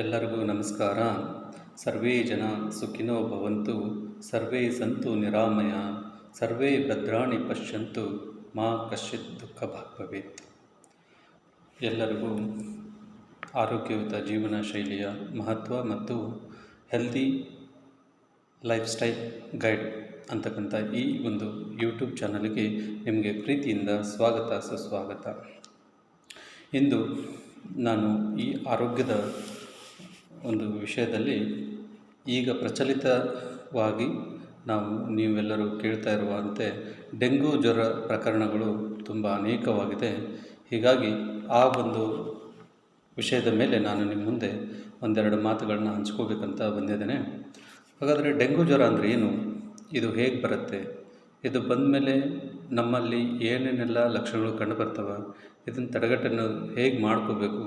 ಎಲ್ಲರಿಗೂ ನಮಸ್ಕಾರ. ಸರ್ವೇ ಜನ ಸುಖಿನೋ ಭವಂತು, ಸರ್ವೇ ಸಂತು ನಿರಾಮಯ, ಸರ್ವೇ ಭದ್ರಾಣಿ ಪಶ್ಯಂತು, ಮಾ ಕಶ್ಚಿತ್ ದುಃಖ ಭಾಗ್ ಭವೇತ್. ಎಲ್ಲರಿಗೂ ಆರೋಗ್ಯಯುತ ಜೀವನ ಶೈಲಿಯ ಮಹತ್ವ ಮತ್ತು ಹೆಲ್ದಿ ಲೈಫ್ ಸ್ಟೈಲ್ ಗೈಡ್ ಅಂತಕ್ಕಂಥ ಈ ಒಂದು ಯೂಟ್ಯೂಬ್ ಚಾನಲ್ಗೆ ನಿಮಗೆ ಪ್ರೀತಿಯಿಂದ ಸ್ವಾಗತ ಸುಸ್ವಾಗತ. ಇಂದು ನಾನು ಈ ಆರೋಗ್ಯದ ಒಂದು ವಿಷಯದಲ್ಲಿ ಈಗ ಪ್ರಚಲಿತವಾಗಿ ನೀವೆಲ್ಲರೂ ಕೇಳ್ತಾ ಇರುವಂತೆ ಡೆಂಗು ಜ್ವರ ಪ್ರಕರಣಗಳು ತುಂಬ ಅನೇಕವಾಗಿದೆ. ಹೀಗಾಗಿ ಆ ಒಂದು ವಿಷಯದ ಮೇಲೆ ನಾನು ನಿಮ್ಮ ಮುಂದೆ ಒಂದೆರಡು ಮಾತುಗಳನ್ನ ಹಂಚ್ಕೋಬೇಕಂತ ಬಂದಿದ್ದೇನೆ. ಹಾಗಾದರೆ ಡೆಂಗು ಜ್ವರ ಅಂದರೆ ಏನು, ಇದು ಹೇಗೆ ಬರುತ್ತೆ, ಇದು ಬಂದ ಮೇಲೆ ನಮ್ಮಲ್ಲಿ ಏನೇನೆಲ್ಲ ಲಕ್ಷಣಗಳು ಕಂಡುಬರ್ತವೆ, ಇದನ್ನು ತಡೆಗಟ್ಟನ್ನು ಹೇಗೆ ಮಾಡ್ಕೋಬೇಕು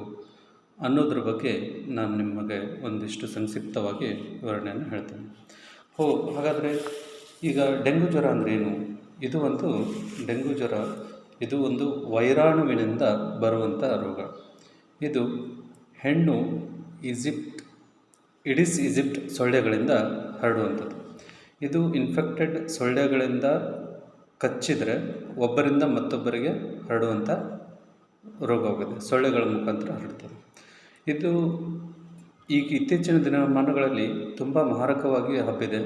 ಅನ್ನೋದ್ರ ಬಗ್ಗೆ ನಾನು ನಿಮಗೆ ಒಂದಿಷ್ಟು ಸಂಕ್ಷಿಪ್ತವಾಗಿ ವಿವರಣೆಯನ್ನು ಹೇಳ್ತೇನೆ. ಹಾಗಾದರೆ ಈಗ ಡೆಂಗು ಜ್ವರ ಅಂದರೆ ಏನು? ಡೆಂಗು ಜ್ವರ ಇದು ಒಂದು ವೈರಾಣುವಿನಿಂದ ಬರುವಂಥ ರೋಗ. ಇದು ಹೆಣ್ಣು ಇಡಿಸ್ ಈಜಿಪ್ಟ್ ಸೊಳ್ಳೆಗಳಿಂದ ಹರಡುವಂಥದ್ದು. ಇದು ಇನ್ಫೆಕ್ಟೆಡ್ ಸೊಳ್ಳೆಗಳಿಂದ ಕಚ್ಚಿದರೆ ಒಬ್ಬರಿಂದ ಮತ್ತೊಬ್ಬರಿಗೆ ಹರಡುವಂಥ ರೋಗವಾಗಿದೆ. ಸೊಳ್ಳೆಗಳ ಮುಖಾಂತರ ಹರಡ್ತದೆ. ಇದು ಈಗ ಇತ್ತೀಚಿನ ದಿನಮಾನಗಳಲ್ಲಿ ತುಂಬ ಮಾರಕವಾಗಿ ಹಬ್ಬಿದೆ.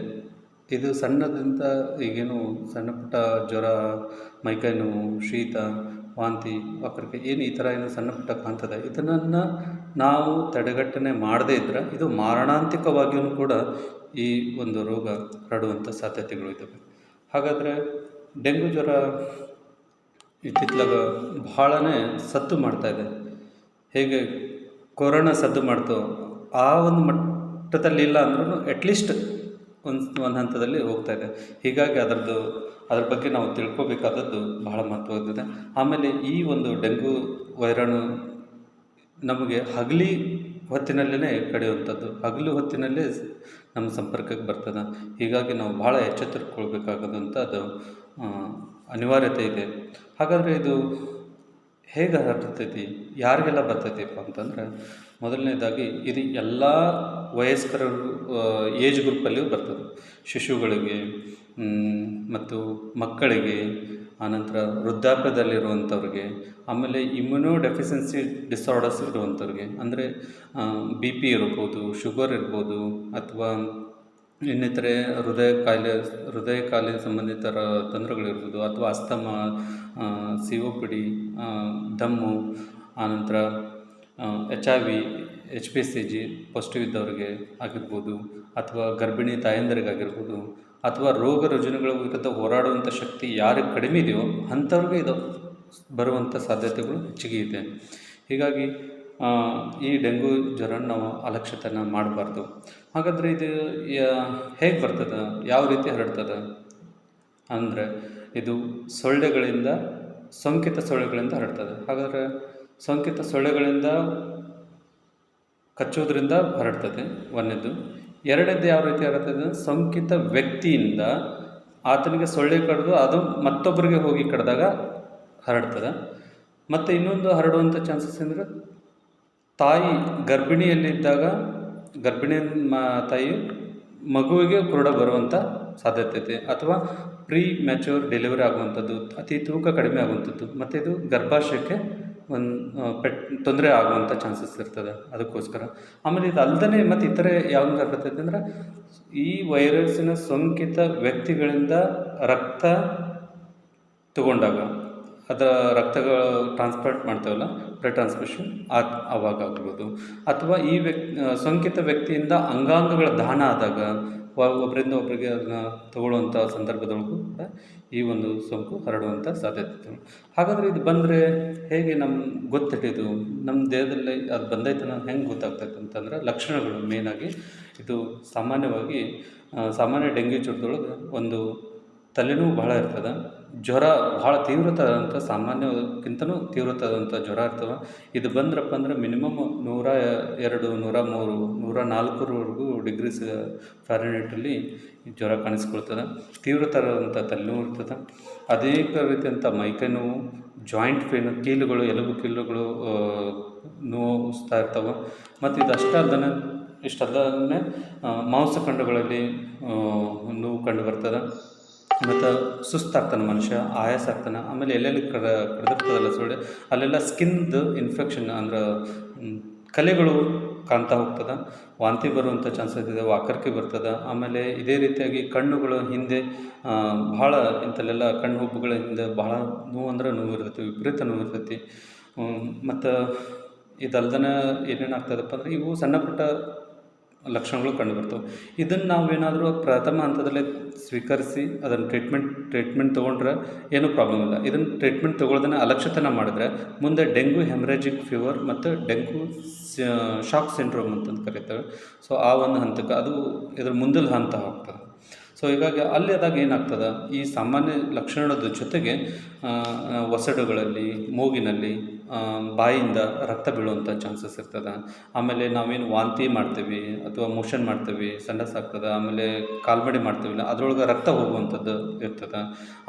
ಇದು ಸಣ್ಣದಿಂದ ಈಗೇನು ಸಣ್ಣ ಪುಟ್ಟ ಜ್ವರ, ಮೈಕೈ ನೋವು, ಶೀತ, ವಾಂತಿ, ವಕ್ರತೆ ಈ ಥರ ಏನು ಸಣ್ಣ ಪುಟ್ಟ ಕಾಣ್ತದೆ. ಇದನ್ನು ನಾವು ತಡೆಗಟ್ಟನೆ ಮಾಡದೇ ಇದ್ದರೆ ಇದು ಮಾರಣಾಂತಿಕವಾಗಿಯೂ ಕೂಡ ಈ ಒಂದು ರೋಗ ಹರಡುವಂಥ ಸಾಧ್ಯತೆಗಳು ಇದ್ದಾವೆ. ಹಾಗಾದರೆ ಡೆಂಗು ಜ್ವರ ಇತ್ತಿತ್ತಲಾಗ ಭಾಳನೇ ಸದ್ದು ಮಾಡ್ತಾಯಿದೆ. ಹೇಗೆ ಕೊರೋನಾ ಸದ್ದು ಮಾಡ್ತೋ ಆ ಒಂದು ಮಟ್ಟದಲ್ಲಿ ಇಲ್ಲ ಅಂದ್ರೂ ಅಟ್ಲೀಸ್ಟ್ ಒಂದು ಹಂತದಲ್ಲಿ ಹೋಗ್ತಾಯಿದೆ. ಹೀಗಾಗಿ ಅದ್ರ ಬಗ್ಗೆ ನಾವು ತಿಳ್ಕೊಬೇಕಾದದ್ದು ಬಹಳ ಮಹತ್ವವಾಗಿದೆ. ಆಮೇಲೆ ಈ ಒಂದು ಡೆಂಗು ವೈರಾಣು ನಮಗೆ ಹಗಲಿ ಹೊತ್ತಿನಲ್ಲೇ ಕಡಿಯುವಂಥದ್ದು, ಹಗಲು ಹೊತ್ತಿನಲ್ಲೇ ನಮ್ಮ ಸಂಪರ್ಕಕ್ಕೆ ಬರ್ತದೆ. ಹೀಗಾಗಿ ನಾವು ಭಾಳ ಎಚ್ಚೆತ್ತುಕೊಳ್ಬೇಕಾದಂಥದ್ದು ಅನಿವಾರ್ಯತೆ ಇದೆ. ಹಾಗಾದರೆ ಇದು ಹೇಗೆ ಹರಡ್ತೈತಿ, ಯಾರಿಗೆಲ್ಲ ಬರ್ತೈತಿಪ್ಪ ಅಂತಂದರೆ, ಮೊದಲನೇದಾಗಿ ಇದು ಎಲ್ಲ ವಯಸ್ಕರರು ಏಜ್ ಗ್ರೂಪಲ್ಲಿಯೂ ಬರ್ತದೆ. ಶಿಶುಗಳಿಗೆ ಮತ್ತು ಮಕ್ಕಳಿಗೆ, ಆನಂತರ ವೃದ್ಧಾಪ್ಯದಲ್ಲಿರುವಂಥವ್ರಿಗೆ, ಆಮೇಲೆ ಇಮ್ಯುನೋ ಡೆಫಿಷಿಯನ್ಸಿ ಡಿಸಾರ್ಡರ್ಸ್ ಇರುವಂಥವ್ರಿಗೆ, ಅಂದರೆ BP ಇರ್ಬೋದು, ಶುಗರ್ ಇರ್ಬೋದು, ಅಥವಾ ಇನ್ನಿತರೆ ಹೃದಯ ಕಾಯಿಲೆ ಸಂಬಂಧಿತ ತೊಂದರೆಗಳಿರ್ಬೋದು, ಅಥವಾ ಅಸ್ತಮ, COPD, ದಮ್ಮು, ಆನಂತರ HIV, HPCG ಪಾಸಿಟಿವ್ ಇದ್ದವ್ರಿಗೆ ಆಗಿರ್ಬೋದು, ಅಥವಾ ಗರ್ಭಿಣಿ ತಾಯಂದರಿಗಾಗಿರ್ಬೋದು, ಅಥವಾ ರೋಗ ರುಜಿನಗಳ ವಿರುದ್ಧ ಹೋರಾಡುವಂಥ ಶಕ್ತಿ ಯಾರಿಗೆ ಕಡಿಮೆ ಇದೆಯೋ ಅಂಥವ್ರಿಗೆ ಇದು ಬರುವಂಥ ಸಾಧ್ಯತೆಗಳು ಹೆಚ್ಚಿಗೆ ಇದೆ. ಹೀಗಾಗಿ ಈ ಡೆಂಗು ಜ್ವರ ನಾವು ಅಲಕ್ಷ್ಯತನ ಮಾಡಬಾರ್ದು. ಹಾಗಾದರೆ ಇದು ಹೇಗೆ ಬರ್ತದೆ, ಯಾವ ರೀತಿ ಹರಡ್ತದೆ ಅಂದರೆ, ಇದು ಸೋಂಕಿತ ಸೊಳ್ಳೆಗಳಿಂದ ಹರಡ್ತದೆ. ಹಾಗಾದರೆ ಸೋಂಕಿತ ಸೊಳ್ಳೆಗಳಿಂದ ಕಚ್ಚೋದ್ರಿಂದ ಹರಡ್ತದೆ ಒಂದನೇದು. ಎರಡನೇದು ಯಾವ ರೀತಿ ಹರಡ್ತದೆ, ಸೋಂಕಿತ ವ್ಯಕ್ತಿಯಿಂದ ಆತನಿಗೆ ಸೊಳ್ಳೆ ಕಡಿದು ಅದು ಮತ್ತೊಬ್ಬರಿಗೆ ಹೋಗಿ ಕಡಿದಾಗ ಹರಡ್ತದೆ. ಮತ್ತು ಇನ್ನೊಂದು ಹರಡುವಂಥ ಚಾನ್ಸಸ್ ಅಂದರೆ, ತಾಯಿ ಗರ್ಭಿಣಿಯಲ್ಲಿದ್ದಾಗ ತಾಯಿ ಮಗುವಿಗೆ ಕೂಡ ಬರುವಂಥ ಸಾಧ್ಯತೆ ಇದೆ, ಅಥವಾ ಮ್ಯಾಚ್ಯೂರ್ ಡೆಲಿವರಿ ಆಗುವಂಥದ್ದು, ಅತಿ ತೂಕ ಕಡಿಮೆ ಆಗುವಂಥದ್ದು, ಮತ್ತು ಇದು ಗರ್ಭಾಶಯಕ್ಕೆ ತೊಂದರೆ ಆಗುವಂಥ ಚಾನ್ಸಸ್ ಇರ್ತದೆ. ಅದಕ್ಕೋಸ್ಕರ ಆಮೇಲೆ ಇದು ಅಲ್ಲದೇ ಮತ್ತು ಇತರೆ ಯಾವಾಗ ಬರ್ತೈತೆ ಅಂದರೆ, ಈ ವೈರಸ್ಸಿನ ಸೋಂಕಿತ ವ್ಯಕ್ತಿಗಳಿಂದ ರಕ್ತ ತಗೊಂಡಾಗ, ಅದರ ರಕ್ತಗಳು ಟ್ರಾನ್ಸ್ಪ್ಲಾಂಟ್ ಮಾಡ್ತೇವಲ್ಲ, ಬ್ಲಡ್ ಟ್ರಾನ್ಸ್ಫ್ಯೂಷನ್, ಆವಾಗ ಆಗ್ಬೋದು, ಅಥವಾ ಈ ಸೋಂಕಿತ ವ್ಯಕ್ತಿಯಿಂದ ಅಂಗಾಂಗಗಳ ದಾನ ಆದಾಗ ಒಬ್ಬರಿಂದ ಒಬ್ಬರಿಗೆ ಅದನ್ನು ತಗೊಳ್ಳುವಂಥ ಸಂದರ್ಭದೊಳಗೂ ಕೂಡ ಈ ಒಂದು ಸೋಂಕು ಹರಡುವಂಥ ಸಾಧ್ಯತೆ. ಹಾಗಾದರೆ ಇದು ಬಂದರೆ ಹೇಗೆ ಗೊತ್ತಿಟ್ಟಿದ್ದು ನಮ್ಮ ದೇಹದಲ್ಲಿ ಅದು ಬಂದೈತನ ಹೆಂಗೆ ಗೊತ್ತಾಗ್ತೈತೆ ಅಂತಂದರೆ, ಲಕ್ಷಣಗಳು ಮೇಯ್ನಾಗಿ ಇದು ಸಾಮಾನ್ಯ ಡೆಂಗ್ಯೂ ಜ್ವರದೊಳಗೆ ಒಂದು ತಲೆನೋವು ಭಾಳ ಇರ್ತದೆ, ಜ್ವರ ಭಾಳ ತೀವ್ರತಾದಂಥ, ಸಾಮಾನ್ಯಕ್ಕಿಂತನೂ ತೀವ್ರತಾದಂಥ ಜ್ವರ ಇರ್ತವೆ. ಇದು ಬಂದ್ರಪ್ಪ ಅಂದರೆ ಮಿನಿಮಮ್ 102, 103, 104 ಡಿಗ್ರೀಸ್ ಫ್ಯಾರನ್ಹೀಟಲ್ಲಿ ಜ್ವರ ಕಾಣಿಸ್ಕೊಳ್ತದೆ. ತೀವ್ರತರವಾದಂಥ ತಲೆನೋವು ಇರ್ತದೆ. ಅನೇಕ ರೀತಿಯಂಥ ಮೈಕೈ ನೋವು, ಜಾಯಿಂಟ್ ಪೇನು, ಎಲುಬು ಕೀಲುಗಳು ನೋವಿಸ್ತಾ ಇರ್ತಾವೆ. ಮತ್ತು ಇದು ಅಲ್ಲದೇ ಇಷ್ಟಲ್ಲದೇ ಮಾಂಸಖಂಡಗಳಲ್ಲಿ ನೋವು ಕಂಡು ಬರ್ತದೆ. ಮತ್ತು ಸುಸ್ತಾಗ್ತಾನೆ ಮನುಷ್ಯ, ಆಯಾಸ ಆಗ್ತಾನೆ. ಆಮೇಲೆ ಎಲ್ಲೆಲ್ಲಿ ಕಡಿದಿರ್ತದಲ್ಲ ಸೊಳ್ಳೆ, ಅಲ್ಲೆಲ್ಲ ಸ್ಕಿನ್ದು ಇನ್ಫೆಕ್ಷನ್ ಅಂದ್ರೆ ಕಲೆಗಳು ಕಾಣ್ತಾ ಹೋಗ್ತದೆ. ವಾಂತಿ ಬರುವಂಥ ಚಾನ್ಸಸ್ ಇದೆ, ವಾಕರಿಕೆ ಬರ್ತದೆ. ಆಮೇಲೆ ಇದೇ ರೀತಿಯಾಗಿ ಕಣ್ಣುಗಳು ಹಿಂದೆ ಭಾಳ ಇಂಥಲ್ಲೆಲ್ಲ ಕಣ್ಣು ಹುಬ್ಬುಗಳ ಹಿಂದೆ ಭಾಳ ನೋವು ಅಂದ್ರೆ ನೋವು ಇರ್ತೈತಿ, ವಿಪರೀತ ನೋವು ಇರ್ತೈತಿ. ಮತ್ತು ಇದಲ್ದೇ ಏನೇನು ಆಗ್ತದಪ್ಪ ಅಂದರೆ ಇವು ಸಣ್ಣ ಪುಟ್ಟ ಲಕ್ಷಣಗಳು ಕಂಡುಬರ್ತವೆ. ಇದನ್ನು ನಾವೇನಾದರೂ ಪ್ರಥಮ ಹಂತದಲ್ಲೇ ಸ್ವೀಕರಿಸಿ ಅದನ್ನು ಟ್ರೀಟ್ಮೆಂಟ್ ತೊಗೊಂಡ್ರೆ ಏನೂ ಪ್ರಾಬ್ಲಮ್ ಇಲ್ಲ. ಇದನ್ನು ಟ್ರೀಟ್ಮೆಂಟ್ ತೊಗೊಳ್ದೇ ಅಲಕ್ಷ್ಯತನ ಮಾಡಿದ್ರೆ ಮುಂದೆ ಡೆಂಗ್ಯೂ ಹೆಮರೇಜಿಕ್ ಫೀವರ್ ಮತ್ತು ಡೆಂಗ್ಯೂ ಶಾಕ್ ಸಿಂಡ್ರೋಮ್ ಅಂತಂದು ಕರೀತೇವೆ. ಸೊ ಆ ಒಂದು ಹಂತಕ್ಕೆ ಅದು ಇದ್ರ ಮುಂದಿನ ಹಂತ ಹೋಗ್ತದೆ. ಸೊ ಹೀಗಾಗಿ ಅಲ್ಲಿ ಆದಾಗ ಏನಾಗ್ತದೆ, ಈ ಸಾಮಾನ್ಯ ಲಕ್ಷಣದ ಜೊತೆಗೆ ಒಸಡುಗಳಲ್ಲಿ, ಮೂಗಿನಲ್ಲಿ, ಬಾಯಿಂದ ರಕ್ತ ಬೀಳುವಂಥ ಚಾನ್ಸಸ್ ಇರ್ತದೆ. ಆಮೇಲೆ ನಾವೇನು ವಾಂತಿ ಮಾಡ್ತೀವಿ ಅಥವಾ ಮೋಷನ್ ಮಾಡ್ತೀವಿ, ಸಂಡಾಸ್ ಆಗ್ತದೆ, ಆಮೇಲೆ ಕಾಲ್ಮಡಿ ಮಾಡ್ತೀವಿಲ್ಲ ಅದರೊಳಗೆ ರಕ್ತ ಹೋಗುವಂಥದ್ದು ಇರ್ತದೆ.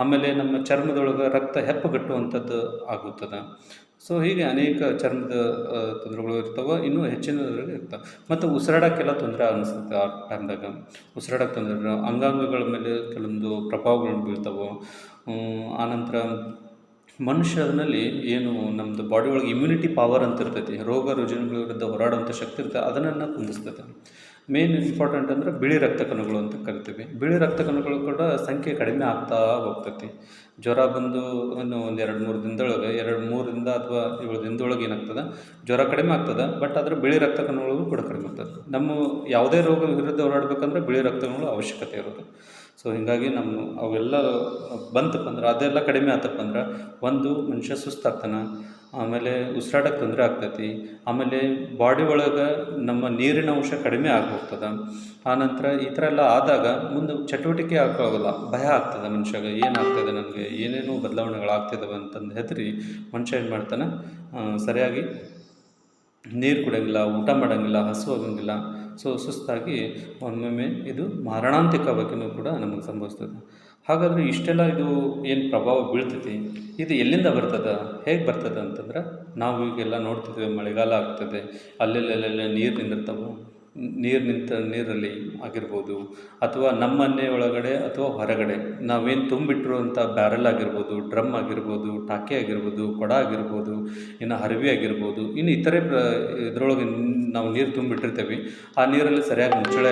ಆಮೇಲೆ ನಮ್ಮ ಚರ್ಮದೊಳಗೆ ರಕ್ತ ಹೆಪ್ಪುಗಟ್ಟುವಂಥದ್ದು ಆಗುತ್ತದೆ. ಸೊ ಹೀಗೆ ಅನೇಕ ಚರ್ಮದ ತೊಂದರೆಗಳು ಇರ್ತವೆ, ಇನ್ನೂ ಹೆಚ್ಚಿನದ್ರಾಗ ಇರ್ತವೆ. ಮತ್ತು ಉಸಿರಾಡೋಕ್ಕೆಲ್ಲ ತೊಂದರೆ ಅನ್ನಿಸ್ತದೆ ಆ ಟೈಮ್ದಾಗ. ಉಸಿರಾಡೋಕ್ಕೆ ತೊಂದರೆ, ಅಂಗಾಂಗಗಳ ಮೇಲೆ ಕೆಲವೊಂದು ಪ್ರಭಾವಗಳು ಬೀಳ್ತವೆ. ಆನಂತರ ಮನುಷ್ಯನಲ್ಲಿ ಏನು ನಮ್ಮದು ಬಾಡಿ ಒಳಗೆ ಇಮ್ಯುನಿಟಿ ಪವರ್ ಅಂತ ಇರ್ತೈತಿ, ರೋಗ ರುಜಿನಗಳ ವಿರುದ್ಧ ಹೋರಾಡುವಂಥ ಶಕ್ತಿ ಇರ್ತದೆ, ಅದನ್ನು ಕುಂದಿಸ್ತದೆ. ಮೇನ್ ಇಂಪಾರ್ಟೆಂಟ್ ಅಂದರೆ ಬಿಳಿ ರಕ್ತ ಕಣಗಳು ಅಂತ ಕರಿತೀವಿ. ಬಿಳಿ ರಕ್ತ ಕಣಗಳು ಕೂಡ ಸಂಖ್ಯೆ ಕಡಿಮೆ ಆಗ್ತಾ ಹೋಗ್ತೈತಿ. ಜ್ವರ ಬಂದು ಒಂದು 2-3 ದಿನದೊಳಗೆ 2-3 ಅಥವಾ 7 ದಿನದೊಳಗೆ ಏನಾಗ್ತದೆ, ಜ್ವರ ಕಡಿಮೆ ಆಗ್ತದೆ. ಬಟ್ ಅದರ ಬಿಳಿ ರಕ್ತ ಕಣಗಳು ಕೂಡ ಕಡಿಮೆ ಆಗ್ತದೆ. ನಮ್ಮ ಯಾವುದೇ ರೋಗ ವಿರುದ್ಧ ಹೋರಾಡಬೇಕಂದ್ರೆ ಬಿಳಿ ರಕ್ತ ಕಣಗಳು ಅವಶ್ಯಕತೆ ಇರೋದು. ಸೊ ಹೀಗಾಗಿ ಅವೆಲ್ಲ ಬಂತಪ್ಪ ಅಂದ್ರೆ, ಅದೆಲ್ಲ ಕಡಿಮೆ ಆತಪ್ಪ ಅಂದ್ರೆ, ಒಂದು ಮನುಷ್ಯ ಸುಸ್ತಾಗ್ತಾನೆ, ಆಮೇಲೆ ಉಸಿರಾಡೋಕ್ಕೆ ತೊಂದರೆ ಆಗ್ತೈತಿ, ಆಮೇಲೆ ಬಾಡಿ ಒಳಗೆ ನಮ್ಮ ನೀರಿನ ಅಂಶ ಕಡಿಮೆ ಹೋಗ್ತದೆ. ಆನಂತರ ಈ ಥರ ಎಲ್ಲ ಆದಾಗ ಮುಂದೆ ಚಟುವಟಿಕೆ ಆಗೋಲ್ಲ, ಭಯ ಆಗ್ತದೆ ಮನುಷ್ಯಗೆ. ಏನಾಗ್ತದೆ, ನನಗೆ ಏನೇನೋ ಬದಲಾವಣೆಗಳಾಗ್ತಿದ್ದಾವೆ ಅಂತಂದು ಹೆದರಿ ಮನುಷ್ಯ ಏನು ಮಾಡ್ತಾನೆ, ಸರಿಯಾಗಿ ನೀರು ಕುಡಿಯೋಂಗಿಲ್ಲ, ಊಟ ಮಾಡೋಂಗಿಲ್ಲ, ಹಸುವಾಗಂಗಿಲ್ಲ. ಸೊ ಸುಸ್ತಾಗಿ ಒಮ್ಮೊಮ್ಮೆ ಇದು ಮಾರಣಾಂತಿಕವಾಗಿಯೂ ಕೂಡ ನಮಗೆ ಸಂಭವಿಸ್ತದೆ. ಹಾಗಾದರೆ ಇಷ್ಟೆಲ್ಲ ಇದು ಏನು ಪ್ರಭಾವ ಬೀಳ್ತೈತಿ, ಇದು ಎಲ್ಲಿಂದ ಬರ್ತದೆ, ಹೇಗೆ ಬರ್ತದೆ ಅಂತಂದ್ರೆ, ನಾವು ಈಗೆಲ್ಲ ನೋಡ್ತಿದ್ವಿ ಮಳೆಗಾಲ ಆಗ್ತದೆ, ಅಲ್ಲೆಲ್ಲೆಲ್ಲ ನೀರು ನಿಂದಿರ್ತಾವೆ. ನೀರಲ್ಲಿ ಆಗಿರ್ಬೋದು, ಅಥವಾ ನಮ್ಮ ಮನೆ ಒಳಗಡೆ ಅಥವಾ ಹೊರಗಡೆ ನಾವೇನು ತುಂಬಿಟ್ಟಿರುವಂಥ ಬ್ಯಾರಲ್ ಆಗಿರ್ಬೋದು, ಡ್ರಮ್ ಆಗಿರ್ಬೋದು, ಟಾಕಿ ಆಗಿರ್ಬೋದು, ಕೊಡ ಆಗಿರ್ಬೋದು, ಇನ್ನು ಹರವಿ ಆಗಿರ್ಬೋದು, ಇನ್ನು ಇತರೆ ಇದರೊಳಗೆ ನಾವು ನೀರು ತುಂಬಿಟ್ಟಿರ್ತೀವಿ. ಆ ನೀರಲ್ಲಿ ಸರಿಯಾಗಿ ಮುಚ್ಚಳ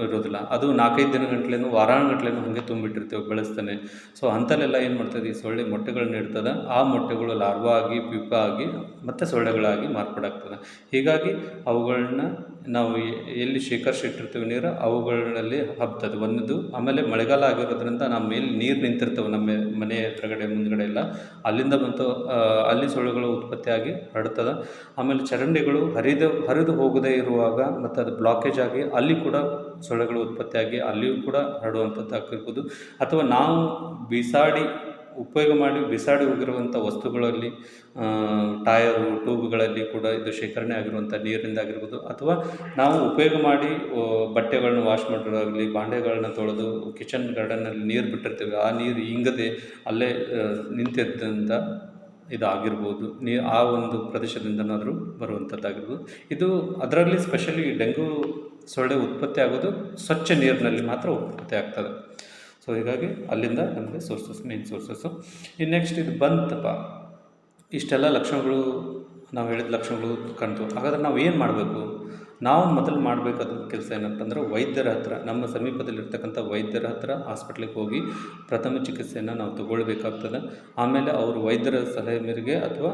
ಇರೋದಿಲ್ಲ. ಅದು 4-5 ದಿನಗಂಟ್ಲೆನೂ ವಾರಾನುಗಟ್ಲೆನೂ ಹಾಗೆ ತುಂಬಿಟ್ಟಿರ್ತೇವೆ ಬೆಳೆಸ್ತಾನೆ. ಸೊ ಅಂಥಲ್ಲೆಲ್ಲ ಏನು ಮಾಡ್ತದೆ, ಈ ಸೊಳ್ಳೆ ಮೊಟ್ಟೆಗಳನ್ನ ಇಡ್ತದೆ. ಆ ಮೊಟ್ಟೆಗಳು ಲಾರ್ವಾ ಆಗಿ, ಪ್ಯೂಪ ಆಗಿ, ಮತ್ತು ಸೊಳ್ಳೆಗಳಾಗಿ ಮಾರ್ಪಾಡಾಗ್ತದೆ. ಹೀಗಾಗಿ ಅವುಗಳನ್ನ ನಾವು ಎಲ್ಲಿ ಶೇಖರಿಸಿಟ್ಟಿರ್ತೀವಿ ನೀರು, ಅವುಗಳಲ್ಲಿ ಹಬ್ತದೆ ಒಂದದು. ಆಮೇಲೆ ಮಳೆಗಾಲ ಆಗಿರೋದ್ರಿಂದ ನಮ್ಮ ಮೇಲೆ ನೀರು ನಿಂತಿರ್ತವೆ, ನಮ್ಮ ಮನೆ ಎದುರುಗಡೆ ಮುಂದ್ಗಡೆ ಎಲ್ಲ, ಅಲ್ಲಿಂದ ಬಂತು ಅಲ್ಲಿ ಸೊಳ್ಳೆಗಳು ಉತ್ಪತ್ತಿಯಾಗಿ ಹರಡ್ತದೆ. ಆಮೇಲೆ ಚರಂಡಿಗಳು ಹರಿದು ಹೋಗದೇ ಇರುವಾಗ ಮತ್ತು ಅದು ಬ್ಲಾಕೇಜ್ ಆಗಿ ಅಲ್ಲಿ ಕೂಡ ಸೊಳ್ಳೆಗಳು ಉತ್ಪತ್ತಿಯಾಗಿ ಅಲ್ಲಿಯೂ ಕೂಡ ಹರಡುವಂಥದ್ದು ಆಗಿರ್ಬೋದು. ಅಥವಾ ನಾವು ಉಪಯೋಗ ಮಾಡಿ ಬಿಸಾಡಿ ಹೋಗಿರುವಂಥ ವಸ್ತುಗಳಲ್ಲಿ, ಟಯರು, ಟ್ಯೂಬ್ಗಳಲ್ಲಿ ಕೂಡ ಇದು ಶೇಖರಣೆ ಆಗಿರುವಂಥ ನೀರಿಂದ ಆಗಿರ್ಬೋದು. ಅಥವಾ ನಾವು ಉಪಯೋಗ ಮಾಡಿ ಬಟ್ಟೆಗಳನ್ನ ವಾಶ್ ಮಾಡೋದಾಗಲಿ, ಭಾಂಡೆಗಳನ್ನ ತೊಳೆದು ಕಿಚನ್ ಗಾರ್ಡನ್ನಲ್ಲಿ ನೀರು ಬಿಟ್ಟಿರ್ತೀವಿ, ಆ ನೀರು ಇಂಗದೆ ಅಲ್ಲೇ ನಿಂತಿದ್ದರಿಂದ ಇದಾಗಿರ್ಬೋದು. ಆ ಒಂದು ಪ್ರದೇಶದಿಂದನಾದರೂ ಬರುವಂಥದ್ದಾಗಿರ್ಬೋದು. ಇದು ಅದರಲ್ಲಿ ಸ್ಪೆಷಲಿ ಡೆಂಗ್ಯೂ ಸೊಳ್ಳೆ ಉತ್ಪತ್ತಿ ಆಗೋದು ಸ್ವಚ್ಛ ನೀರಿನಲ್ಲಿ ಮಾತ್ರ ಉತ್ಪತ್ತಿ ಆಗ್ತದೆ. ಸೊ ಹೀಗಾಗಿ ಅಲ್ಲಿಂದ ನಮಗೆ ಮೇನ್ ಸೋರ್ಸಸ್ಸು. ಇನ್ನು ನೆಕ್ಸ್ಟ್ ಇದು ಬಂತಪ್ಪ, ಇಷ್ಟೆಲ್ಲ ಲಕ್ಷಣಗಳು ನಾವು ಹೇಳಿದ ಲಕ್ಷಣಗಳು ಕಾಣ್ತು. ಹಾಗಾದ್ರೆ ನಾವು ಏನು ಮಾಡಬೇಕು? ನಾವು ಮೊದಲು ಮಾಡಬೇಕಾದ ಕೆಲಸ ಏನಪ್ಪ ಅಂದ್ರೆ, ವೈದ್ಯರ ಹತ್ರ, ನಮ್ಮ ಸಮೀಪದಲ್ಲಿರ್ತಕ್ಕಂಥ ವೈದ್ಯರ ಹತ್ರ ಹಾಸ್ಪಿಟ್ಲಿಗೆ ಹೋಗಿ ಪ್ರಥಮ ಚಿಕಿತ್ಸೆಯನ್ನು ನಾವು ತಗೊಳ್ಬೇಕಾಗ್ತದೆ. ಆಮೇಲೆ ಅವರು ವೈದ್ಯರ ಸಲಹೆ ಮೇರೆಗೆ ಅಥವಾ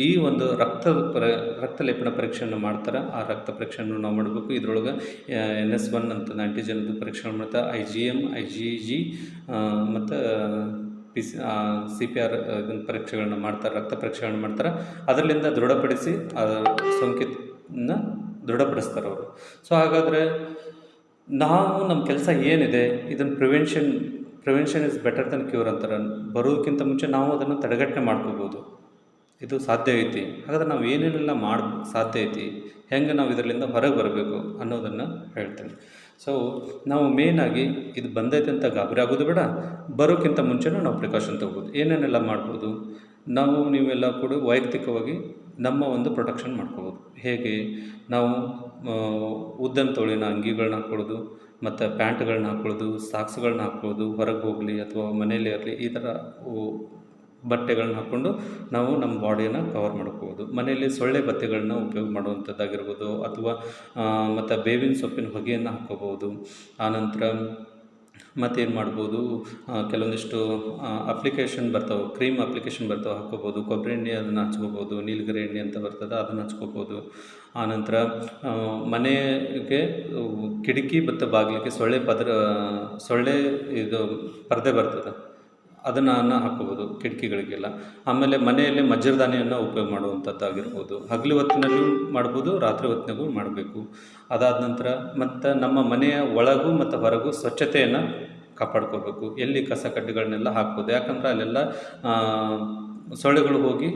ಈ ಒಂದು ರಕ್ತ ಲೇಪನ ಪರೀಕ್ಷೆಯನ್ನು ಮಾಡ್ತಾರೆ. ಆ ರಕ್ತ ಪರೀಕ್ಷೆಯನ್ನು ನಾವು ಮಾಡಬೇಕು. ಇದರೊಳಗೆ NS1 ಅಂತ ಆ್ಯಂಟಿಜನ್ದು ಪರೀಕ್ಷೆಗಳು ಮಾಡ್ತಾರೆ, IgM, IgG ಮತ್ತು CPR ಇದನ್ನು ಪರೀಕ್ಷೆಗಳನ್ನ ಮಾಡ್ತಾರೆ, ರಕ್ತ ಪರೀಕ್ಷೆಗಳನ್ನ ಮಾಡ್ತಾರೆ. ಅದರಲ್ಲಿಂದ ದೃಢಪಡಿಸಿ ಸೋಂಕಿತನ ದೃಢಪಡಿಸ್ತಾರೆ ಅವರು. ಸೊ ಹಾಗಾದರೆ ನಾವು ನಮ್ಮ ಕೆಲಸ ಏನಿದೆ, ಇದನ್ನು prevention is better then cure ಅಂತಾರೆ. ಬರೋದಕ್ಕಿಂತ ಮುಂಚೆ ನಾವು ಅದನ್ನು ತಡೆಗಟ್ಟನೆ ಮಾಡ್ಕೋಬೋದು. ಇದು ಸಾಧ್ಯ ಐತಿ. ಹಾಗಾದ್ರೆ ನಾವು ಏನೇನೆಲ್ಲ ಸಾಧ್ಯ ಐತಿ, ಹೆಂಗೆ ನಾವು ಇದರಿಂದ ಹೊರಗೆ ಬರಬೇಕು ಅನ್ನೋದನ್ನು ಹೇಳ್ತೇನೆ. ಸೊ ನಾವು ಮೇಯ್ನಾಗಿ ಇದು ಬಂದೈತೆ ಅಂತ ಗಾಬರಿ ಆಗೋದು ಬೇಡ. ಬರೋಕ್ಕಿಂತ ಮುಂಚೆನೂ ನಾವು ಪ್ರಿಕಾಷನ್ ತೊಗೋಬೋದು. ಏನೇನೆಲ್ಲ ಮಾಡ್ಬೋದು, ನೀವೆಲ್ಲ ಕೂಡ ವೈಯಕ್ತಿಕವಾಗಿ ನಮ್ಮ ಒಂದು ಪ್ರೊಟೆಕ್ಷನ್ ಮಾಡ್ಕೋಬೋದು. ಹೇಗೆ ನಾವು ಉದ್ದನ್ ತೋಳಿನ ಅಂಗಿಗಳನ್ನ ಹಾಕ್ಕೊಳ್ಳೋದು, ಮತ್ತು ಪ್ಯಾಂಟ್ಗಳನ್ನ ಹಾಕ್ಕೊಳ್ಳೋದು, ಸಾಕ್ಸ್ಗಳನ್ನ ಹಾಕ್ಕೊಳ್ಳೋದು, ಹೊರಗೆ ಹೋಗಲಿ ಅಥವಾ ಮನೆಯಲ್ಲೇ ಇರಲಿ ಈ ಥರ ಬಟ್ಟೆಗಳನ್ನ ಹಾಕ್ಕೊಂಡು ನಾವು ನಮ್ಮ ಬಾಡಿಯನ್ನು ಕವರ್ ಮಾಡ್ಕೋಬೋದು. ಮನೆಯಲ್ಲಿ ಸೊಳ್ಳೆ ಬತ್ತಿಗಳನ್ನ ಉಪಯೋಗ ಮಾಡುವಂಥದ್ದಾಗಿರ್ಬೋದು, ಅಥವಾ ಮತ್ತು ಬೇವಿನ ಸೊಪ್ಪಿನ ಹೊಗೆಯನ್ನು ಹಾಕ್ಕೋಬೋದು. ಆನಂತರ ಮತ್ತೇನು ಮಾಡ್ಬೋದು, ಕೆಲವೊಂದಿಷ್ಟು ಅಪ್ಲಿಕೇಶನ್ ಬರ್ತಾವೆ, ಕ್ರೀಮ್ ಅಪ್ಲಿಕೇಶನ್ ಬರ್ತಾವೆ, ಹಾಕ್ಕೋಬೋದು. ಕೊಬ್ಬರಿ ಎಣ್ಣೆ ಅದನ್ನು ಹಚ್ಕೋಬೋದು, ನೀಲಗಿರಿ ಎಣ್ಣೆ ಅಂತ ಬರ್ತದೆ ಅದನ್ನು ಹಚ್ಕೋಬೋದು. ಆನಂತರ ಮನೆಗೆ ಕಿಟಕಿ ಮತ್ತು ಬಾಗಿಲಿಗೆ ಸೊಳ್ಳೆ ಇದು ಪರದೆ ಬರ್ತದೆ, ಅದನ್ನು ಹಾಕ್ಕೋಬೋದು ಕಿಟಕಿಗಳಿಗೆಲ್ಲ. ಆಮೇಲೆ ಮನೆಯಲ್ಲಿ ಮಜ್ಜರದಾನಿಯನ್ನು ಉಪಯೋಗ ಮಾಡುವಂಥದ್ದಾಗಿರ್ಬೋದು. ಹಗಲು ಹೊತ್ತಿನಲ್ಲೂ ಮಾಡ್ಬೋದು, ರಾತ್ರಿ ಹೊತ್ತಿನಾಗೂ ಮಾಡಬೇಕು. ಅದಾದ ನಂತರ ಮತ್ತು ನಮ್ಮ ಮನೆಯ ಒಳಗೂ ಮತ್ತು ಹೊರಗೂ ಸ್ವಚ್ಛತೆಯನ್ನು ಕಾಪಾಡ್ಕೋಬೇಕು. ಎಲ್ಲಿ ಕಸ ಕಡ್ಡಿಗಳನ್ನೆಲ್ಲ ಹಾಕ್ಬೋದು, ಯಾಕಂದ್ರೆ ಅಲ್ಲೆಲ್ಲ ಸೊಳ್ಳೆಗಳು ಹೋಗಿ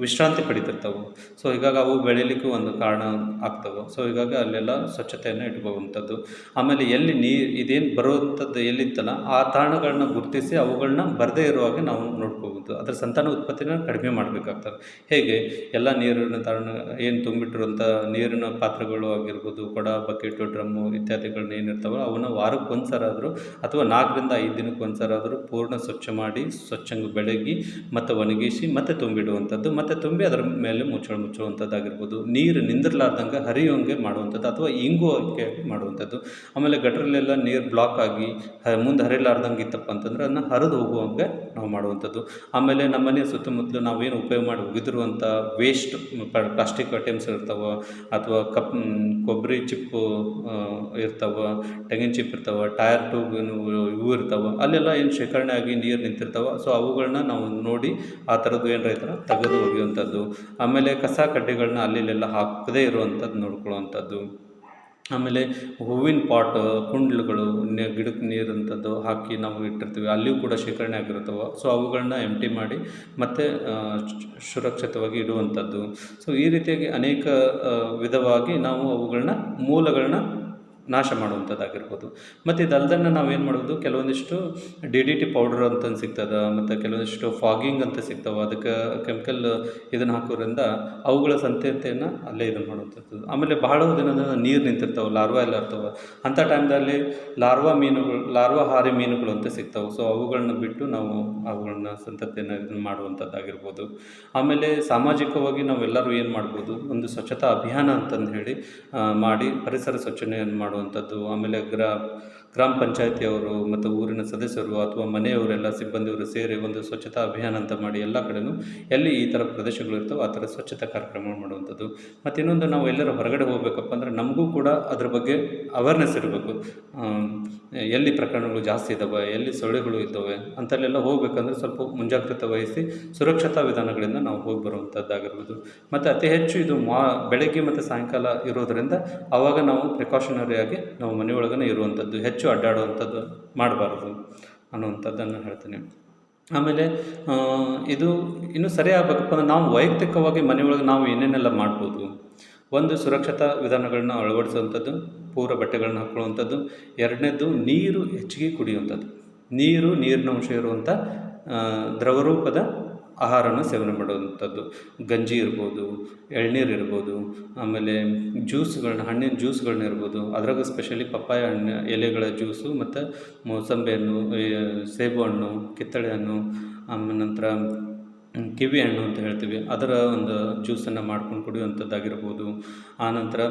ವಿಶ್ರಾಂತಿ ಪಡಿತಿರ್ತವೆ. ಸೊ ಹೀಗಾಗಿ ಅವು ಬೆಳೀಲಿಕ್ಕೂ ಒಂದು ಕಾರಣ ಆಗ್ತವೆ. ಸೊ ಹೀಗಾಗಿ ಅಲ್ಲೆಲ್ಲ ಸ್ವಚ್ಛತೆಯನ್ನು ಇಟ್ಕೊಳ್ಳುವಂಥದ್ದು. ಆಮೇಲೆ ಎಲ್ಲಿ ಇದೇನು ಬರುವಂಥದ್ದು ಎಲ್ಲಿತ್ತಲ್ಲ ಆ ತಾಣಗಳನ್ನ ಗುರುತಿಸಿ ಅವುಗಳನ್ನ ಬರದೇ ಇರುವಾಗೆ ನಾವು ನೋಡ್ಕೋಬೋದು. ಅದರ ಸಂತಾನ ಉತ್ಪತ್ತಿನ ಕಡಿಮೆ ಮಾಡಬೇಕಾಗ್ತದೆ. ಹೇಗೆ ಎಲ್ಲ ನೀರಿನ ತಾಣ ಏನು ತುಂಬಿಟ್ಟಿರುವಂಥ ನೀರಿನ ಪಾತ್ರೆಗಳು ಆಗಿರ್ಬೋದು, ಕೊಡ, ಬಕೆಟು, ಡ್ರಮ್ಮು ಇತ್ಯಾದಿಗಳನ್ನ ಏನಿರ್ತಾವೋ ಅವನ್ನ ವಾರಕ್ಕೆ ಒಂದು ಸಲ ಆದರೂ ಅಥವಾ 4 ರಿಂದ 5 ದಿನಕ್ಕೆ ಒಂದು ಸಲ ಆದರೂ ಪೂರ್ಣ ಸ್ವಚ್ಛ ಮಾಡಿ ಸ್ವಚ್ಛಂಗೆ ಬೆಳಗಿ ಮತ್ತು ಒಣಗಿಸಿ ಮತ್ತು ತುಂಬಿಡುವಂಥದ್ದು. ಮತ್ತು ತುಂಬಿ ಅದರ ಮೇಲೆ ಮುಚ್ಚುವಂಥದ್ದಾಗಿರ್ಬೋದು. ನೀರು ನಿಂದಿರ್ಲಾರ್ದಂಗೆ ಹರಿಯೋಂಗೆ ಮಾಡುವಂಥದ್ದು ಅಥವಾ ಇಂಗುವಂಗೆ ಮಾಡುವಂಥದ್ದು. ಆಮೇಲೆ ಗಟ್ರಲ್ಲೆಲ್ಲ ನೀರು ಬ್ಲಾಕ್ ಆಗಿ ಮುಂದೆ ಹರಿಲಾರ್ದಂಗೆ ಇತ್ತಪ್ಪ ಅಂತಂದ್ರೆ ಅದನ್ನು ಹರಿದು ಹೋಗುವಂಗೆ ನಾವು ಮಾಡುವಂಥದ್ದು. ಆಮೇಲೆ ನಮ್ಮನೆ ಸುತ್ತಮುತ್ತಲು ನಾವೇನು ಉಪಯೋಗ ಮಾಡಿ ಒಗೆದಿರುವಂಥ ವೇಸ್ಟ್ ಪ್ಲಾಸ್ಟಿಕ್ ಐಟಮ್ಸ್ ಇರ್ತಾವೆ, ಅಥವಾ ಕೊಬ್ಬರಿ ಚಿಪ್ಪು ಇರ್ತಾವೆ, ತೆಂಗಿನ ಚಿಪ್ ಇರ್ತಾವೆ, ಟೈರ್ ಟ್ಯೂಬ್ ಇವು ಇರ್ತಾವೆ, ಅಲ್ಲೆಲ್ಲ ಏನು ಶೇಖರಣೆ ಆಗಿ ನೀರು ನಿಂತಿರ್ತಾವೆ. ಸೊ ಅವುಗಳನ್ನ ನಾವು ನೋಡಿ ಆ ಥರದ್ದು ಏನು ರೈತರ ತೆಗೆದು ಒಗೆಯುವಂಥದ್ದು. ಆಮೇಲೆ ಕಸ ಕಡ್ಡಿಗಳನ್ನ ಅಲ್ಲಿಲ್ಲೆಲ್ಲ ಹಾಕದೇ ಇರುವಂಥದ್ದು ನೋಡ್ಕೊಳ್ಳುವಂಥದ್ದು. ಆಮೇಲೆ ಹೂವಿನ ಪಾಟ್, ಕುಂಡ್ಲುಗಳು, ಗಿಡಕ್ಕೆ ನೀರಂಥದ್ದು ಹಾಕಿ ನಾವು ಇಟ್ಟಿರ್ತೀವಿ, ಅಲ್ಲಿಯೂ ಕೂಡ ಶೇಖರಣೆ ಆಗಿರ್ತವೆ. ಸೊ ಅವುಗಳನ್ನ ಎಂಟಿ ಮಾಡಿ ಮತ್ತು ಸುರಕ್ಷಿತವಾಗಿ ಇಡುವಂಥದ್ದು. ಸೊ ಈ ರೀತಿಯಾಗಿ ಅನೇಕ ವಿಧವಾಗಿ ನಾವು ಅವುಗಳನ್ನ ಮೂಲಗಳನ್ನ ನಾಶ ಮಾಡುವಂಥದ್ದಾಗಿರ್ಬೋದು. ಮತ್ತು ಇದಲ್ದನ್ನು ನಾವೇನು ಮಾಡೋದು, ಕೆಲವೊಂದಿಷ್ಟು DDT ಪೌಡ್ರ್ ಅಂತ ಸಿಗ್ತದೆ, ಮತ್ತು ಕೆಲವೊಂದಿಷ್ಟು ಫಾಗಿಂಗ್ ಅಂತ ಸಿಗ್ತಾವೆ, ಅದಕ್ಕೆ ಕೆಮಿಕಲ್ ಇದನ್ನು ಹಾಕೋದ್ರಿಂದ ಅವುಗಳ ಸಂತತಿಯನ್ನು ಅಲ್ಲೇ ಇದನ್ನು ಮಾಡುವಂಥದ್ದು. ಆಮೇಲೆ ಬಹಳ ದಿನದ ನೀರು ನಿಂತಿರ್ತಾವೆ, ಲಾರ್ವಾ ಎಲ್ಲ ಇರ್ತವೆ, ಅಂಥ ಟೈಮ್ದಲ್ಲಿ ಲಾರ್ವಾಹಾರಿ ಮೀನುಗಳು ಅಂತ ಸಿಗ್ತಾವೆ. ಸೊ ಅವುಗಳನ್ನ ಬಿಟ್ಟು ನಾವು ಅವುಗಳನ್ನ ಸಂತತಿಯನ್ನು ಇದನ್ನು ಮಾಡುವಂಥದ್ದಾಗಿರ್ಬೋದು. ಆಮೇಲೆ ಸಾಮಾಜಿಕವಾಗಿ ನಾವೆಲ್ಲರೂ ಏನು ಮಾಡ್ಬೋದು, ಒಂದು ಸ್ವಚ್ಛತಾ ಅಭಿಯಾನ ಅಂತಂದು ಹೇಳಿ ಮಾಡಿ ಪರಿಸರ ಸ್ವಚ್ಛತೆಯನ್ನು ಮಾಡುವಂಥದ್ದು. ಆಮೇಲೆ ಗ್ರಾಮ ಪಂಚಾಯತಿಯವರು ಮತ್ತು ಊರಿನ ಸದಸ್ಯರು ಅಥವಾ ಮನೆಯವರೆಲ್ಲ ಸಿಬ್ಬಂದಿಯವರು ಸೇರಿ ಒಂದು ಸ್ವಚ್ಛತಾ ಅಭಿಯಾನ ಅಂತ ಮಾಡಿ ಎಲ್ಲ ಕಡೆಯೂ ಎಲ್ಲಿ ಈ ಥರ ಪ್ರದೇಶಗಳು ಇರ್ತವೆ ಆ ಥರ ಸ್ವಚ್ಛತಾ ಕಾರ್ಯಕ್ರಮ ಮಾಡುವಂಥದ್ದು. ಮತ್ತು ಇನ್ನೊಂದು, ನಾವು ಎಲ್ಲರೂ ಹೊರಗಡೆ ಹೋಗಬೇಕಪ್ಪ ಅಂದರೆ ನಮಗೂ ಕೂಡ ಅದ್ರ ಬಗ್ಗೆ ಅವೇರ್ನೆಸ್ ಇರಬೇಕು. ಎಲ್ಲಿ ಪ್ರಕರಣಗಳು ಜಾಸ್ತಿ ಇದ್ದಾವೆ, ಎಲ್ಲಿ ಸೊಳ್ಳೆಗಳು ಇದ್ದಾವೆ ಅಂತಲ್ಲೆಲ್ಲ ಹೋಗ್ಬೇಕಂದ್ರೆ ಸ್ವಲ್ಪ ಮುಂಜಾಗ್ರತೆ ವಹಿಸಿ ಸುರಕ್ಷತಾ ವಿಧಾನಗಳಿಂದ ನಾವು ಹೋಗಿ ಬರುವಂಥದ್ದಾಗಿರ್ಬೋದು. ಮತ್ತು ಅತಿ ಹೆಚ್ಚು ಇದು ಬೆಳಗ್ಗೆ ಮತ್ತು ಸಾಯಂಕಾಲ ಇರೋದರಿಂದ ಆವಾಗ ನಾವು ಪ್ರಿಕಾಷನರಿಯಾಗಿ ನಾವು ಮನೆಯೊಳಗೇ ಇರುವಂಥದ್ದು, ಹೆಚ್ಚು ಅಡ್ಡಾಡುವಂಥದ್ದು ಮಾಡಬಾರ್ದು ಅನ್ನುವಂಥದ್ದನ್ನು ಹೇಳ್ತೀನಿ. ಆಮೇಲೆ ಇದು ಇನ್ನೂ ಸರಿ ಆಗಬೇಕಪ್ಪ ಅಂದರೆ ನಾವು ವೈಯಕ್ತಿಕವಾಗಿ ಮನೆಯೊಳಗೆ ನಾವು ಏನೇನೆಲ್ಲ ಮಾಡ್ಬೋದು. ಒಂದು, ಸುರಕ್ಷತಾ ವಿಧಾನಗಳನ್ನ ಅಳವಡಿಸುವಂಥದ್ದು, ಪೂರ ಬಟ್ಟೆಗಳನ್ನ ಹಾಕ್ಕೊಳ್ಳುವಂಥದ್ದು. ಎರಡನೇದು, ನೀರು ಹೆಚ್ಚಿಗೆ ಕುಡಿಯುವಂಥದ್ದು. ನೀರಿನ ಅಂಶ ಇರುವಂಥ ದ್ರವರೂಪದ ಆಹಾರನ ಸೇವನೆ ಮಾಡುವಂಥದ್ದು. ಗಂಜಿ ಇರ್ಬೋದು, ಎಳ್ನೀರು ಇರ್ಬೋದು, ಆಮೇಲೆ ಹಣ್ಣಿನ ಜ್ಯೂಸ್ಗಳನ್ನ ಇರ್ಬೋದು. ಅದ್ರಾಗ ಸ್ಪೆಷಲಿ ಪಪ್ಪಾಯ ಹಣ್ಣು ಎಲೆಗಳ ಜ್ಯೂಸು, ಮತ್ತು ಮೋಸಂಬಿ ಹಣ್ಣು, ಸೇಬು ಹಣ್ಣು, ಕಿತ್ತಳೆ ಹಣ್ಣು, ಆಮೇಲೆ ನಂತರ ಕಿವಿ ಹಣ್ಣು ಅಂತ ಹೇಳ್ತೀವಿ, ಅದರ ಒಂದು ಜ್ಯೂಸನ್ನು ಮಾಡ್ಕೊಂಡು ಕುಡಿಯುವಂಥದ್ದಾಗಿರ್ಬೋದು. ಆನಂತರ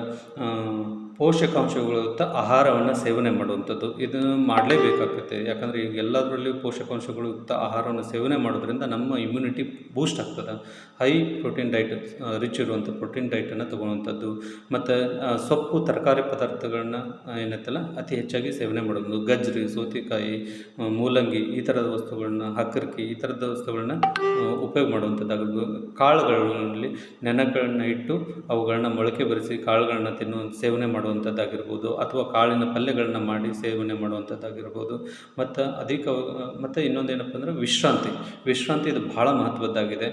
ಪೋಷಕಾಂಶಯುಕ್ತ ಆಹಾರವನ್ನು ಸೇವನೆ ಮಾಡುವಂಥದ್ದು. ಇದನ್ನು ಮಾಡಲೇಬೇಕಾಗ್ತೈತೆ, ಯಾಕಂದರೆ ಈಗ ಎಲ್ಲದರಲ್ಲಿ ಪೋಷಕಾಂಶಯುಕ್ತ ಆಹಾರವನ್ನು ಸೇವನೆ ಮಾಡೋದ್ರಿಂದ ನಮ್ಮ ಇಮ್ಯುನಿಟಿ ಬೂಸ್ಟ್ ಆಗ್ತದೆ. ಹೈ ಪ್ರೋಟೀನ್ ಡೈಟ್, ರಿಚ್ ಇರುವಂಥ ಪ್ರೋಟೀನ್ ಡೈಟನ್ನು ತೊಗೊಳ್ಳುವಂಥದ್ದು. ಮತ್ತು ಸೊಪ್ಪು ತರಕಾರಿ ಪದಾರ್ಥಗಳನ್ನ ಏನೈತಲ್ಲ ಅತಿ ಹೆಚ್ಚಾಗಿ ಸೇವನೆ ಮಾಡೋದು. ಗಜ್ಜರಿ, ಸೌತೆಕಾಯಿ, ಮೂಲಂಗಿ ಈ ಥರದ ವಸ್ತುಗಳನ್ನ, ಹಕ್ಕರ್ಕಿ ಈ ಥರದ ವಸ್ತುಗಳನ್ನ ಉಪಯೋಗ ಮಾಡುವಂಥದ್ದಾಗಿರ್ಬೋದು. ಕಾಳುಗಳಲ್ಲಿ ನೆನಗಳನ್ನ ಇಟ್ಟು ಅವುಗಳನ್ನ ಮೊಳಕೆ ಬರಿಸಿ ಕಾಳುಗಳನ್ನ ಸೇವನೆ ಮಾಡುವಂಥದ್ದಾಗಿರ್ಬೋದು, ಅಥವಾ ಕಾಳಿನ ಪಲ್ಯಗಳನ್ನ ಮಾಡಿ ಸೇವನೆ ಮಾಡುವಂಥದ್ದಾಗಿರ್ಬೋದು. ಮತ್ತು ಇನ್ನೊಂದೇನಪ್ಪ ಅಂದರೆ ವಿಶ್ರಾಂತಿ ಇದು ಭಾಳ ಮಹತ್ವದ್ದಾಗಿದೆ.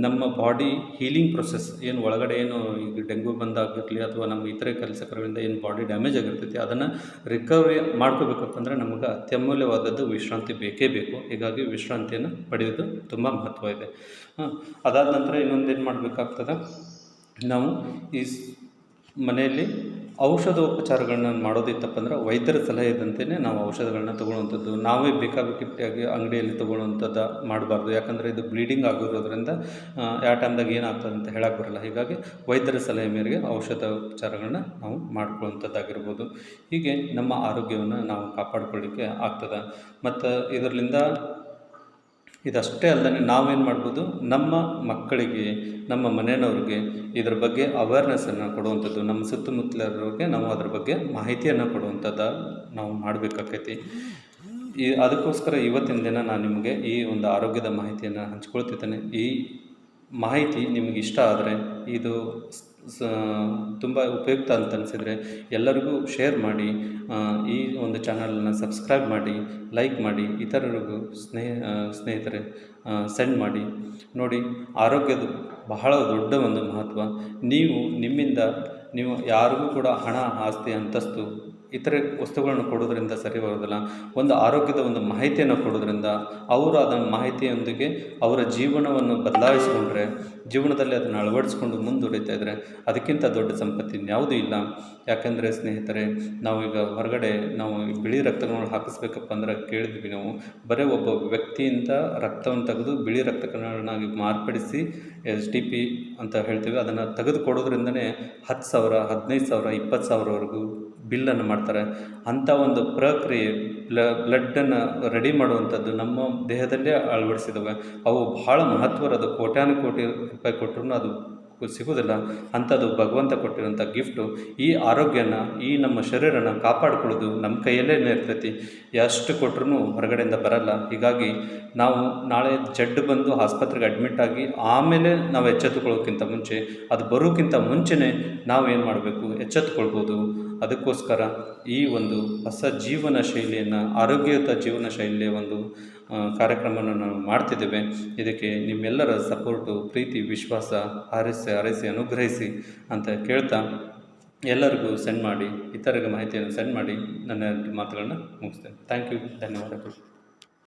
ನಮ್ಮ ಬಾಡಿ ಹೀಲಿಂಗ್ ಪ್ರೊಸೆಸ್ ಏನು ಒಳಗಡೆ ಏನು ಈಗ ಡೆಂಗ್ಯೂ ಬಂದಾಗಿರಲಿ ಅಥವಾ ನಮ್ಮ ಇತರೆ ಕೆಲಸಕರಗಳಿಂದ ಏನು ಬಾಡಿ ಡ್ಯಾಮೇಜ್ ಆಗಿರ್ತೈತಿ ಅದನ್ನು ರಿಕವರಿ ಮಾಡ್ಕೋಬೇಕಪ್ಪ ಅಂದರೆ ನಮಗೆ ಅತ್ಯಮೂಲ್ಯವಾದದ್ದು ವಿಶ್ರಾಂತಿ ಬೇಕೇ ಬೇಕು. ಹೀಗಾಗಿ ವಿಶ್ರಾಂತಿಯನ್ನು ಪಡೆಯೋದು ತುಂಬ ಮಹತ್ವ. ಮಹತ್ವ ಇದೆ. ಅದಾದ ನಂತರ ಇನ್ನೊಂದು ಏನು ಮಾಡಬೇಕಾಗ್ತದೆ, ನಾವು ಈ ಮನೆಯಲ್ಲಿ ಔಷಧೋಪಚಾರಗಳನ್ನ ಮಾಡೋದಿತ್ತಪ್ಪ ಅಂದ್ರೆ ವೈದ್ಯರ ಸಲಹೆದಂತೆಯೇ ನಾವು ಔಷಧಗಳನ್ನ ತೊಗೊಳ್ಳುವಂಥದ್ದು. ನಾವೇ ಬೇಕಾಬಿಟ್ಟಿಯಾಗಿ ಅಂಗಡಿಯಲ್ಲಿ ತೊಗೊಳ್ಳುವಂಥದ್ದು ಮಾಡಬಾರ್ದು. ಯಾಕಂದರೆ ಇದು ಬ್ಲೀಡಿಂಗ್ ಆಗಿರೋದ್ರಿಂದ ಯಾವ ಟೈಮ್ದಾಗ ಏನಾಗ್ತದೆ ಅಂತ ಹೇಳಕ್ಕೆ ಬರಲ್ಲ. ಹೀಗಾಗಿ ವೈದ್ಯರ ಸಲಹೆ ಮೇರೆಗೆ ಔಷಧೋಪಚಾರಗಳನ್ನ ನಾವು ಮಾಡ್ಕೊಳ್ಳುವಂಥದ್ದಾಗಿರ್ಬೋದು. ಹೀಗೆ ನಮ್ಮ ಆರೋಗ್ಯವನ್ನು ನಾವು ಕಾಪಾಡಿಕೊಳ್ಳಿಕ್ಕೆ ಆಗ್ತದೆ. ಮತ್ತು ಇದರಿಂದ ಇದಷ್ಟೇ ಅಲ್ಲದೆ ನಾವೇನು ಮಾಡ್ಬೋದು, ನಮ್ಮ ಮಕ್ಕಳಿಗೆ, ನಮ್ಮ ಮನೆಯವ್ರಿಗೆ ಇದ್ರ ಬಗ್ಗೆ ಅವೇರ್ನೆಸ್ಸನ್ನು ಕೊಡುವಂಥದ್ದು, ನಮ್ಮ ಸುತ್ತಮುತ್ತಲವ್ರಿಗೆ ನಾವು ಅದ್ರ ಬಗ್ಗೆ ಮಾಹಿತಿಯನ್ನು ಕೊಡುವಂಥದ್ದು ನಾವು ಮಾಡಬೇಕಾಕೈತಿ. ಅದಕ್ಕೋಸ್ಕರ ಇವತ್ತಿನ ದಿನ ನಾನು ನಿಮಗೆ ಈ ಒಂದು ಆರೋಗ್ಯದ ಮಾಹಿತಿಯನ್ನು ಹಂಚ್ಕೊಳ್ತಿದ್ದೇನೆ. ಈ ಮಾಹಿತಿ ನಿಮಗೆ ಇಷ್ಟ ಆದರೆ, ಇದು ತುಂಬ ಉಪಯುಕ್ತ ಅಂತ ಅನಿಸಿದರೆ ಎಲ್ಲರಿಗೂ ಶೇರ್ ಮಾಡಿ, ಈ ಒಂದು ಚಾನಲನ್ನು ಸಬ್ಸ್ಕ್ರೈಬ್ ಮಾಡಿ, ಲೈಕ್ ಮಾಡಿ, ಇತರರಿಗೂ ಸ್ನೇಹಿತರೆ ಸೆಂಡ್ ಮಾಡಿ. ನೋಡಿ, ಆರೋಗ್ಯದ ಬಹಳ ದೊಡ್ಡ ಒಂದು ಮಹತ್ವ. ನಿಮ್ಮಿಂದ ನೀವು ಯಾರಿಗೂ ಕೂಡ ಹಣ, ಆಸ್ತಿ, ಅಂತಸ್ತು, ಇತರೆ ವಸ್ತುಗಳನ್ನು ಕೊಡೋದ್ರಿಂದ ಸರಿ ಬರೋದಿಲ್ಲ. ಒಂದು ಆರೋಗ್ಯದ ಒಂದು ಮಾಹಿತಿಯನ್ನು ಕೊಡೋದ್ರಿಂದ ಅವರು ಅದನ್ನು ಮಾಹಿತಿಯೊಂದಿಗೆ ಅವರ ಜೀವನವನ್ನು ಬದಲಾಯಿಸಿಕೊಂಡ್ರೆ, ಜೀವನದಲ್ಲಿ ಅದನ್ನು ಅಳವಡಿಸ್ಕೊಂಡು ಮುಂದುವರಿತಾ ಇದ್ದರೆ ಅದಕ್ಕಿಂತ ದೊಡ್ಡ ಸಂಪತ್ತು ಇನ್ಯಾವುದೂ ಇಲ್ಲ. ಯಾಕೆಂದರೆ ಸ್ನೇಹಿತರೆ, ನಾವೀಗ ಹೊರಗಡೆ ನಾವು ಬಿಳಿ ರಕ್ತಕಣಗಳು ಹಾಕಿಸ್ಬೇಕಪ್ಪ ಅಂದ್ರೆ ಕೇಳಿದ್ವಿ, ನಾವು ಬರೀ ಒಬ್ಬ ವ್ಯಕ್ತಿಯಿಂದ ರಕ್ತವನ್ನು ತೆಗೆದು ಬಿಳಿ ರಕ್ತಕಣಗಳನ್ನಾಗಿ ಮಾರ್ಪಡಿಸಿ STP ಅಂತ ಹೇಳ್ತೀವಿ, ಅದನ್ನು ತೆಗೆದುಕೊಡೋದ್ರಿಂದನೇ 10,000, 15,000, 20,000ವರೆಗೂ ಬಿಲ್ಲನ್ನು ಮಾಡ್ತಾರೆ. ಅಂಥ ಒಂದು ಪ್ರಕ್ರಿಯೆ ಬ್ಲಡ್ಡನ್ನು ರೆಡಿ ಮಾಡುವಂಥದ್ದು ನಮ್ಮ ದೇಹದಲ್ಲೇ ಅಳವಡಿಸಿದವೆ. ಅವು ಬಹಳ ಮಹತ್ವದ, ಕೋಟ್ಯಾನುಕೋಟಿ ರೂಪಾಯಿ ಕೊಟ್ಟರು ಅದು ಸಿಗೋದಿಲ್ಲ. ಅಂಥದ್ದು ಭಗವಂತ ಕೊಟ್ಟಿರೋಂಥ ಗಿಫ್ಟು. ಈ ಆರೋಗ್ಯನ, ಈ ನಮ್ಮ ಶರೀರನ ಕಾಪಾಡಿಕೊಳ್ಳೋದು ನಮ್ಮ ಕೈಯಲ್ಲೇ ಇರ್ತೈತಿ. ಎಷ್ಟು ಕೊಟ್ಟರು ಹೊರಗಡೆಯಿಂದ ಬರಲ್ಲ. ಹೀಗಾಗಿ ನಾವು ನಾಳೆ ಜಡ್ಡು ಬಂದು ಆಸ್ಪತ್ರೆಗೆ ಅಡ್ಮಿಟ್ ಆಗಿ ಆಮೇಲೆ ನಾವು ಎಚ್ಚೆತ್ತುಕೊಳ್ಳೋಕ್ಕಿಂತ ಮುಂಚೆ, ಅದು ಬರೋಕ್ಕಿಂತ ಮುಂಚೆನೇ ನಾವೇನು ಮಾಡಬೇಕು, ಎಚ್ಚೆತ್ತುಕೊಳ್ಬೋದು. ಅದಕ್ಕೋಸ್ಕರ ಈ ಒಂದು ಹೊಸ ಜೀವನ ಶೈಲಿಯನ್ನು, ಆರೋಗ್ಯಯುತ ಜೀವನ ಶೈಲಿಯ ಒಂದು ಕಾರ್ಯಕ್ರಮವನ್ನು ನಾವು ಮಾಡ್ತಿದ್ದೇವೆ. ಇದಕ್ಕೆ ನಿಮ್ಮೆಲ್ಲರ ಸಪೋರ್ಟು, ಪ್ರೀತಿ, ವಿಶ್ವಾಸ ಹಾರೈಸಿ ಅನುಗ್ರಹಿಸಿ ಅಂತ ಕೇಳ್ತಾ, ಎಲ್ಲರಿಗೂ ಸೆಂಡ್ ಮಾಡಿ, ಇತರರಿಗೆ ಮಾಹಿತಿಯನ್ನು ಸೆಂಡ್ ಮಾಡಿ ನನ್ನ ಮಾತುಗಳನ್ನ ಮುಗಿಸ್ತೇನೆ. ಥ್ಯಾಂಕ್ ಯು, ಧನ್ಯವಾದಗಳು.